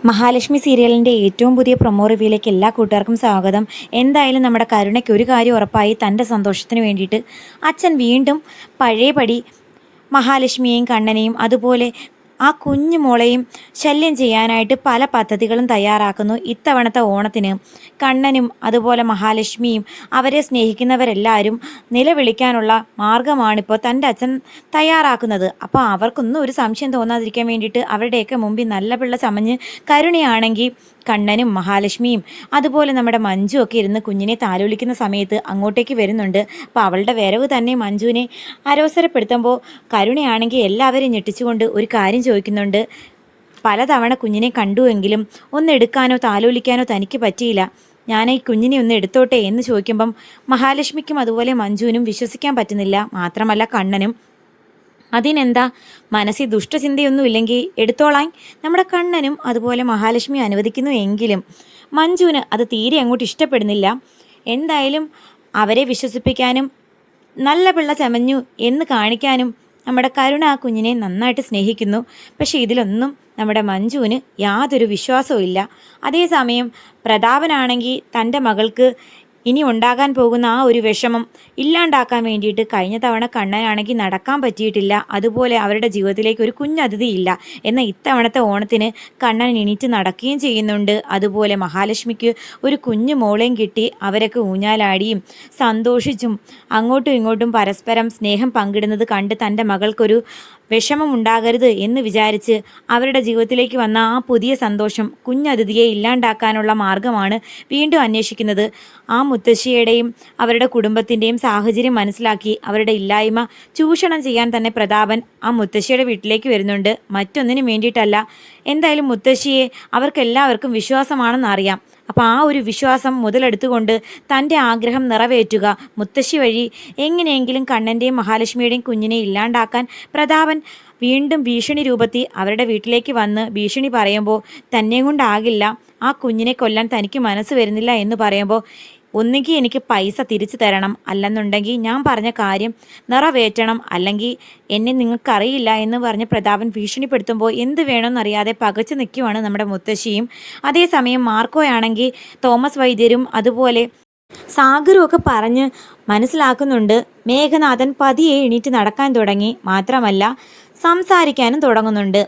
മഹാലക്ഷ്മി സീരിയലിൻ്റെ ഏറ്റവും പുതിയ പ്രൊമോ റിവ്യൂയിലേക്ക് എല്ലാ കൂട്ടുകാർക്കും സ്വാഗതം. എന്തായാലും നമ്മുടെ കരുണയ്ക്ക് ഒരു കാര്യം ഉറപ്പായി, തൻ്റെ സന്തോഷത്തിന് വേണ്ടിയിട്ട് അച്ഛൻ വീണ്ടും പഴയപടി മഹാലക്ഷ്മിയെയും കണ്ണനെയും അതുപോലെ ആ കുഞ്ഞു മോളെയും ശല്യം ചെയ്യാനായിട്ട് പല പദ്ധതികളും തയ്യാറാക്കുന്നു. ഇത്തവണത്തെ ഓണത്തിന് കണ്ണനും അതുപോലെ മഹാലക്ഷ്മിയും അവരെ സ്നേഹിക്കുന്നവരെല്ലാവരും നിലവിളിക്കാനുള്ള മാർഗമാണിപ്പോൾ തൻ്റെ അച്ഛൻ തയ്യാറാക്കുന്നത്. അപ്പോൾ അവർക്കൊന്നും ഒരു സംശയം തോന്നാതിരിക്കാൻ വേണ്ടിയിട്ട് അവരുടെയൊക്കെ മുമ്പിൽ നല്ല പിള്ള ചമഞ്ഞ് കരുണയാണെങ്കിൽ കണ്ണനും മഹാലക്ഷ്മിയും അതുപോലെ നമ്മുടെ മഞ്ജു ഒക്കെ ഇരുന്ന് കുഞ്ഞിനെ താലോലിക്കുന്ന സമയത്ത് അങ്ങോട്ടേക്ക് വരുന്നുണ്ട്. അപ്പോൾ അവളുടെ വരവ് തന്നെ മഞ്ജുവിനെ അരോസരപ്പെടുത്തുമ്പോൾ കരുണയാണെങ്കിൽ എല്ലാവരെയും ഞെട്ടിച്ചുകൊണ്ട് ഒരു കാര്യം ചോദിക്കുന്നുണ്ട്. പലതവണ കുഞ്ഞിനെ കണ്ടുവെങ്കിലും ഒന്ന് എടുക്കാനോ താലോലിക്കാനോ തനിക്ക് പറ്റിയില്ല. ഞാൻ ഈ കുഞ്ഞിനെ ഒന്ന് എടുത്തോട്ടെ എന്ന് ചോദിക്കുമ്പം മഹാലക്ഷ്മിക്കും അതുപോലെ മഞ്ജുവിനും വിശ്വസിക്കാൻ പറ്റുന്നില്ല. മാത്രമല്ല കണ്ണനും. അതിനെന്താ, മനസ്സിൽ ദുഷ്ടചിന്തയൊന്നും ഇല്ലെങ്കിൽ എടുത്തോളാൻ നമ്മുടെ കണ്ണനും അതുപോലെ മഹാലക്ഷ്മി അനുവദിക്കുന്നു. എങ്കിലും മഞ്ജുവിന് അത് തീരെ അങ്ങോട്ട് ഇഷ്ടപ്പെടുന്നില്ല. എന്തായാലും അവരെ വിശ്വസിപ്പിക്കാനും നല്ല പിള്ള ചമഞ്ഞു എന്ന് കാണിക്കാനും നമ്മുടെ കരുണ ആ കുഞ്ഞിനെ നന്നായിട്ട് സ്നേഹിക്കുന്നു. പക്ഷേ ഇതിലൊന്നും നമ്മുടെ മഞ്ജുവിന് യാതൊരു വിശ്വാസവും ഇല്ല. അതേസമയം പ്രതാപനാണെങ്കിൽ തൻ്റെ മകൾക്ക് ഇനി ഉണ്ടാകാൻ പോകുന്ന ആ ഒരു വിഷമം ഇല്ലാണ്ടാക്കാൻ വേണ്ടിയിട്ട് കഴിഞ്ഞ തവണ കണ്ണനാണെങ്കിൽ നടക്കാൻ പറ്റിയിട്ടില്ല. അതുപോലെ അവരുടെ ജീവിതത്തിലേക്ക് ഒരു കുഞ്ഞതിഥിയില്ല. എന്നാൽ ഇത്തവണത്തെ ഓണത്തിന് കണ്ണൻ എണീറ്റ് നടക്കുകയും ചെയ്യുന്നുണ്ട്. അതുപോലെ മഹാലക്ഷ്മിക്ക് ഒരു കുഞ്ഞു മോളെയും കിട്ടി. അവരൊക്കെ ഊഞ്ഞാലാടിയും സന്തോഷിച്ചും അങ്ങോട്ടും ഇങ്ങോട്ടും പരസ്പരം സ്നേഹം പങ്കിടുന്നത് കണ്ട് തൻ്റെ മകൾക്കൊരു വിഷമം ഉണ്ടാകരുത് എന്ന് വിചാരിച്ച് അവരുടെ ജീവിതത്തിലേക്ക് വന്ന ആ പുതിയ സന്തോഷം കുഞ്ഞതിഥിയെ ഇല്ലാണ്ടാക്കാനുള്ള മാർഗമാണ് വീണ്ടും അന്വേഷിക്കുന്നത്. ആ മുത്തശ്ശിയുടെയും അവരുടെ കുടുംബത്തിൻ്റെയും സാഹചര്യം മനസ്സിലാക്കി അവരുടെ ഇല്ലായ്മ ചൂഷണം ചെയ്യാൻ തന്നെ പ്രതാപൻ ആ മുത്തശ്ശിയുടെ വീട്ടിലേക്ക് വരുന്നുണ്ട്. മറ്റൊന്നിനും വേണ്ടിയിട്ടല്ല. എന്തായാലും മുത്തശ്ശിയെ അവർക്കെല്ലാവർക്കും വിശ്വാസമാണെന്ന് അറിയാം. അപ്പോൾ ആ ഒരു വിശ്വാസം മുതലെടുത്തുകൊണ്ട് തൻ്റെ ആഗ്രഹം നിറവേറ്റുക, മുത്തശ്ശി വഴി എങ്ങനെയെങ്കിലും കണ്ണൻ്റെയും മഹാലക്ഷ്മിയുടെയും കുഞ്ഞിനെ ഇല്ലാണ്ടാക്കാൻ പ്രതാപൻ വീണ്ടും ഭീഷണി രൂപത്തിൽ അവരുടെ വീട്ടിലേക്ക് വന്ന് ഭീഷണി പറയുമ്പോൾ തന്നെ കൊണ്ടാകില്ല, ആ കുഞ്ഞിനെ കൊല്ലാൻ തനിക്ക് മനസ്സ് വരുന്നില്ല എന്ന് പറയുമ്പോൾ ഒന്നുകിൽ എനിക്ക് പൈസ തിരിച്ചു തരണം, അല്ലെന്നുണ്ടെങ്കിൽ ഞാൻ പറഞ്ഞ കാര്യം നിറവേറ്റണം, അല്ലെങ്കിൽ എന്നെ നിങ്ങൾക്കറിയില്ല എന്ന് പറഞ്ഞ് പ്രതാപൻ ഭീഷണിപ്പെടുത്തുമ്പോൾ എന്ത് വേണമെന്നറിയാതെ പകച്ചു നിൽക്കുവാണ് നമ്മുടെ മുത്തശ്ശിയും. അതേസമയം മാർക്കോയാണെങ്കിൽ തോമസ് വൈദ്യരും അതുപോലെ സാഗറും ഒക്കെ പറഞ്ഞ് മനസ്സിലാക്കുന്നുണ്ട്. മേഘനാഥൻ പതിയെ എണീറ്റ് നടക്കാൻ തുടങ്ങി. മാത്രമല്ല സംസാരിക്കാനും തുടങ്ങുന്നുണ്ട്.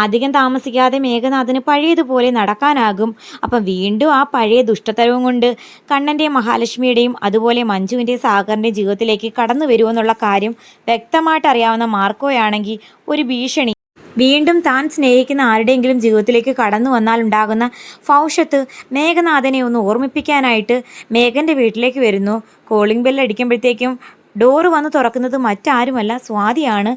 അധികം താമസിക്കാതെ മേഘനാഥന് പഴയതുപോലെ നടക്കാനാകും. അപ്പം വീണ്ടും ആ പഴയ ദുഷ്ടതരവും കൊണ്ട് കണ്ണൻ്റെയും മഹാലക്ഷ്മിയുടെയും അതുപോലെ മഞ്ജുവിൻ്റെയും സാഗറിൻ്റെയും ജീവിതത്തിലേക്ക് കടന്നു വരുമെന്നുള്ള കാര്യം വ്യക്തമായിട്ട് അറിയാവുന്ന മാർക്കോയാണെങ്കിൽ ഒരു ഭീഷണി, വീണ്ടും താൻ സ്നേഹിക്കുന്ന ആരുടെയെങ്കിലും ജീവിതത്തിലേക്ക് കടന്നു വന്നാൽ ഉണ്ടാകുന്ന ഭവിഷ്യത്ത് മേഘനാഥനെ ഒന്ന് ഓർമ്മിപ്പിക്കാനായിട്ട് മേഘൻ്റെ വീട്ടിലേക്ക് വരുന്നു. കോളിംഗ് ബെല്ല് അടിക്കുമ്പോഴത്തേക്കും ഡോറ് വന്ന് തുറക്കുന്നത് മറ്റാരുമല്ല, സ്വാതിയാണ്.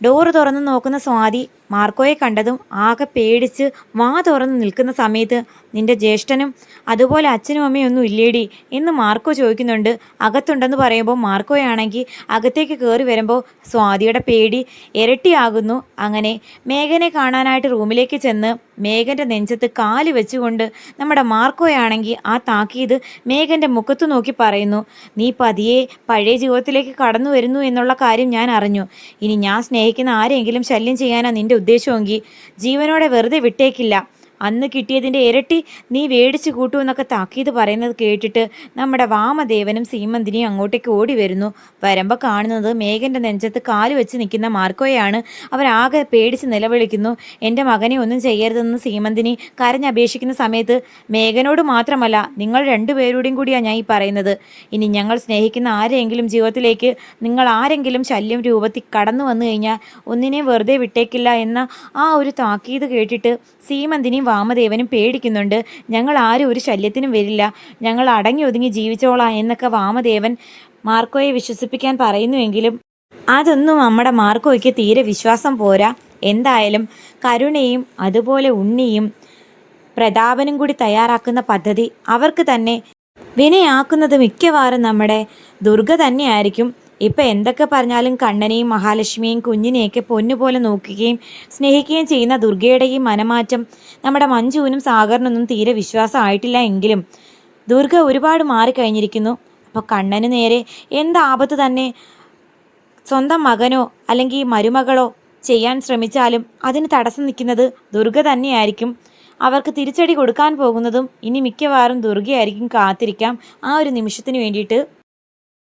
ഡോറ് തുറന്ന് നോക്കുന്ന സ്വാതി മാർക്കോയെ കണ്ടതും ആകെ പേടിച്ച് വാ തുറന്ന് നിൽക്കുന്ന സമയത്ത് നിന്റെ ജ്യേഷ്ഠനും അതുപോലെ അച്ഛനും അമ്മയൊന്നും ഇല്ലേടി എന്ന് മാർക്കോ ചോദിക്കുന്നുണ്ട്. അകത്തുണ്ടെന്ന് പറയുമ്പോൾ മാർക്കോയാണെങ്കിൽ അകത്തേക്ക് കയറി വരുമ്പോൾ സ്വാതിയുടെ പേടി ഇരട്ടിയാകുന്നു. അങ്ങനെ മേഘനെ കാണാനായിട്ട് റൂമിലേക്ക് ചെന്ന് മേഘൻ്റെ നെഞ്ചത്ത് കാല് വെച്ചുകൊണ്ട് നമ്മുടെ മാർക്കോയാണെങ്കിൽ ആ താക്കീത് മേഘൻ്റെ മുഖത്ത് നോക്കി പറയുന്നു. നീ പതിയെ പഴയ ജീവിതത്തിലേക്ക് കടന്നു വരുന്നു എന്നുള്ള കാര്യം ഞാൻ അറിഞ്ഞു. ഇനി ഞാൻ സ്നേഹിക്കുന്ന ആരെങ്കിലും ശല്യം ചെയ്യാനാണ് നിന്റെ ഉദ്ദേശമെങ്കിൽ ജീവനോടെ വെറുതെ വിട്ടേക്കില്ല. അന്ന് കിട്ടിയതിൻ്റെ ഇരട്ടി നീ വേടിച്ചു കൂട്ടൂ എന്നൊക്കെ താക്കീത് പറയുന്നത് കേട്ടിട്ട് നമ്മുടെ വാമദേവനും സീമന്തിനിയും അങ്ങോട്ടേക്ക് ഓടി വരുന്നു. വരുമ്പോൾ കാണുന്നത് മേഘൻ്റെ നെഞ്ചത്ത് കാല് വെച്ച് നിൽക്കുന്ന മാർക്കോയാണ്. അവരാകെ പേടിച്ച് നിലവിളിക്കുന്നു. എൻ്റെ മകനെ ഒന്നും ചെയ്യരുതെന്ന് സീമന്തിനി കരഞ്ഞപേക്ഷിക്കുന്ന സമയത്ത് മേഘനോട് മാത്രമല്ല നിങ്ങൾ രണ്ടുപേരോടും കൂടിയാണ് ഞാൻ ഈ പറയുന്നത്. ഇനി ഞങ്ങൾ സ്നേഹിക്കുന്ന ആരെങ്കിലും ജീവിതത്തിലേക്ക് നിങ്ങൾ ആരെങ്കിലും ശല്യം രൂപത്തിൽ കടന്നു വന്നു കഴിഞ്ഞാൽ ഒന്നിനെയും വെറുതെ വിട്ടേക്കില്ല എന്ന ആ ഒരു താക്കീത് കേട്ടിട്ട് സീമന്തിനിയും വാമദേവനും പേടിക്കുന്നുണ്ട്. ഞങ്ങൾ ആരും ഒരു ശല്യത്തിനും വരില്ല, ഞങ്ങൾ അടങ്ങി ഒതുങ്ങി ജീവിച്ചോളാം എന്നൊക്കെ വാമദേവൻ മാർക്കോയെ വിശ്വസിപ്പിക്കാൻ പറയുന്നുവെങ്കിലും അതൊന്നും നമ്മുടെ മാർക്കോയ്ക്ക് തീരെ വിശ്വാസം പോരാ. എന്തായാലും കരുണയും അതുപോലെ ഉണ്ണിയും പ്രതാപനും കൂടി തയ്യാറാക്കുന്ന പദ്ധതി അവർക്ക് തന്നെ വിനയാക്കുന്നത് മിക്കവാറും നമ്മുടെ ദുർഗ തന്നെയായിരിക്കും. ഇപ്പം എന്തൊക്കെ പറഞ്ഞാലും കണ്ണനെയും മഹാലക്ഷ്മിയെയും കുഞ്ഞിനെയൊക്കെ പൊന്നുപോലെ നോക്കുകയും സ്നേഹിക്കുകയും ചെയ്യുന്ന ദുർഗയുടെയും മനമാറ്റം നമ്മുടെ മഞ്ജുവിനും സാഗറിനൊന്നും തീരെ വിശ്വാസമായിട്ടില്ല. എങ്കിലും ദുർഗ ഒരുപാട് മാറിക്കഴിഞ്ഞിരിക്കുന്നു. അപ്പോൾ കണ്ണന് നേരെ എന്താപത്ത് തന്നെ സ്വന്തം മകനോ അല്ലെങ്കിൽ മരുമകളോ ചെയ്യാൻ ശ്രമിച്ചാലും അതിന് തടസ്സം നിൽക്കുന്നത് ദുർഗ തന്നെയായിരിക്കും. അവർക്ക് തിരിച്ചടി കൊടുക്കാൻ പോകുന്നതും ഇനി മിക്കവാറും ദുർഗയായിരിക്കും. കാത്തിരിക്കാം ആ ഒരു നിമിഷത്തിന് വേണ്ടിയിട്ട്.